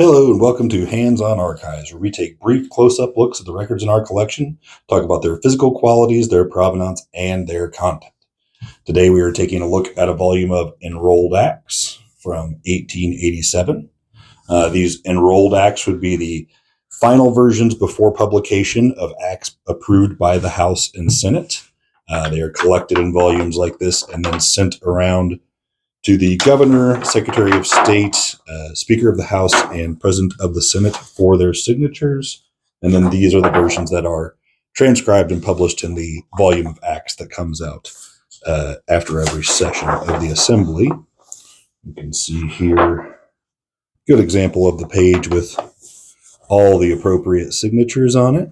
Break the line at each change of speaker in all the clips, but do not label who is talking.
Hello and welcome to Hands-On Archives, where we take brief close-up looks at the records in our collection, talk about their physical qualities, their provenance, and their content. Today we are taking a look at a volume of Enrolled Acts from 1887. These Enrolled Acts would be the final versions before publication of acts approved by the House and Senate. They are collected in volumes like this and then sent around to the governor, secretary of state, speaker of the House, and president of the Senate for their signatures. And then these are the versions that are transcribed and published in the volume of acts that comes out after every session of the assembly. You can see here, good example of the page with all the appropriate signatures on it.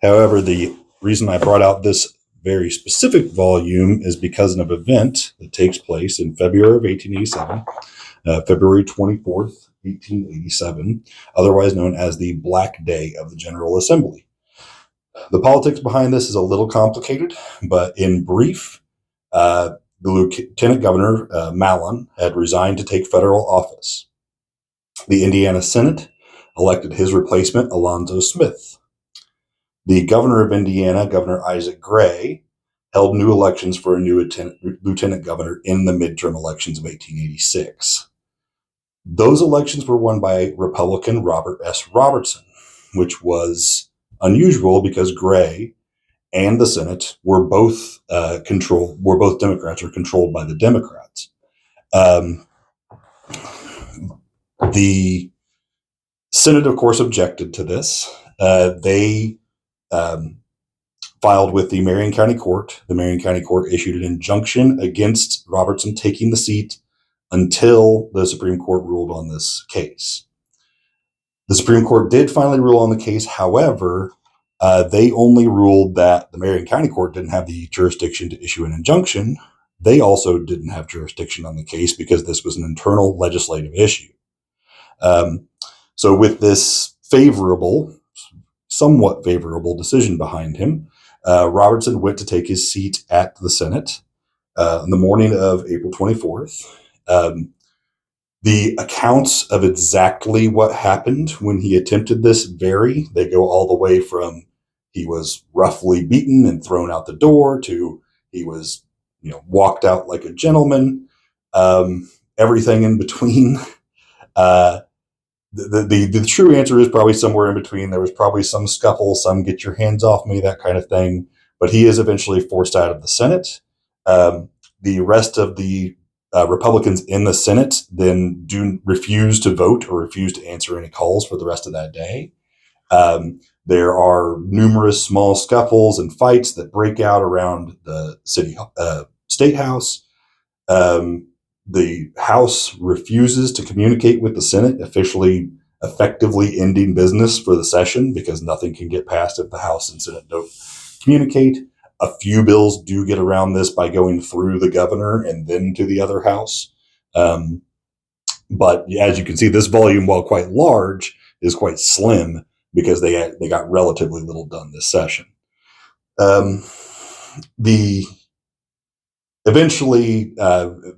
However, the reason I brought out this very specific volume is because of an event that takes place in February of 1887, February 24th, 1887, otherwise known as the Black Day of the General Assembly. The politics behind this is a little complicated, but in brief, the Lieutenant Governor, Mallon, had resigned to take federal office. The Indiana Senate elected his replacement, Alonzo Smith. The governor of Indiana, Governor Isaac Gray, held new elections for a new lieutenant governor in the midterm elections of 1886. Those elections were won by Republican Robert S. Robertson, which was unusual because Gray and the Senate were both Democrats or controlled by the Democrats. The Senate, of course, objected to this. They filed with the Marion County Court. The Marion County Court issued an injunction against Robertson taking the seat until the Supreme Court ruled on this case. The Supreme Court did finally rule on the case. However, they only ruled that the Marion County Court didn't have the jurisdiction to issue an injunction. They also didn't have jurisdiction on the case because this was an internal legislative issue. So with this somewhat favorable decision behind him, Robertson went to take his seat at the Senate in the morning of April 24th. The accounts of exactly what happened when he attempted this vary. They go all the way from he was roughly beaten and thrown out the door to he was, walked out like a gentleman. Everything in between. The true answer is probably somewhere in between. There was probably some scuffle, some get your hands off me, that kind of thing. But he is eventually forced out of the Senate. The rest of the Republicans in the Senate then refuse to vote or refuse to answer any calls for the rest of that day. There are numerous small scuffles and fights that break out around the State House. The House refuses to communicate with the Senate, effectively ending business for the session because nothing can get passed if the House and Senate don't communicate. A few bills do get around this by going through the governor and then to the other house. But as you can see, this volume, while quite large, is quite slim because they got relatively little done this session. Eventually,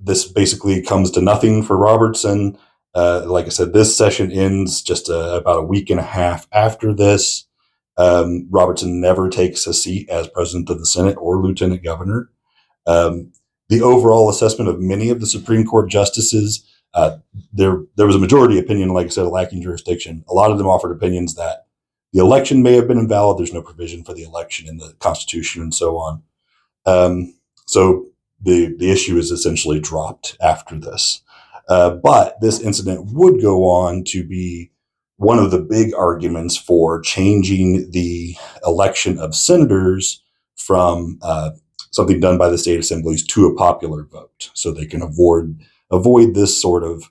this basically comes to nothing for Robertson. Like I said, this session ends just about a week and a half after this. Robertson never takes a seat as president of the Senate or lieutenant governor. The overall assessment of many of the Supreme Court justices, there was a majority opinion, like I said, lacking jurisdiction. A lot of them offered opinions that the election may have been invalid. There's no provision for the election in the Constitution and so on. So the issue is essentially dropped after this. But this incident would go on to be one of the big arguments for changing the election of senators from something done by the state assemblies to a popular vote, so they can avoid this sort of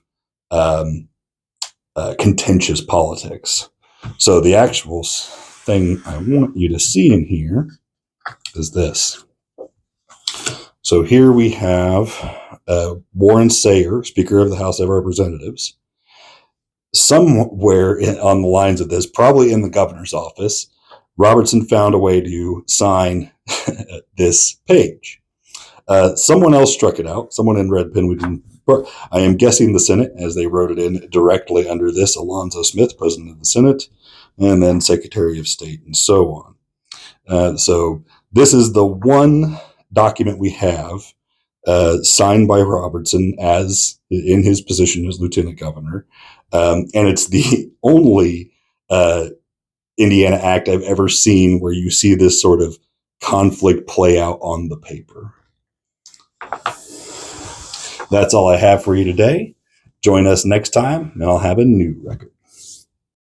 contentious politics. So the actual thing I want you to see in here is this. So here we have Warren Sayer, Speaker of the House of Representatives. Somewhere on the lines of this, probably in the governor's office, Robertson found a way to sign this page. Someone else struck it out. Someone in red pen, we didn't I am guessing the Senate, as they wrote it in directly under this Alonzo Smith, President of the Senate, and then Secretary of State, and so on. So this is the one document we have signed by Robertson as in his position as Lieutenant Governor, and it's the only Indiana Act I've ever seen where you see this sort of conflict play out on the paper. That's all I have for you today. Join us next time, and I'll have a new record.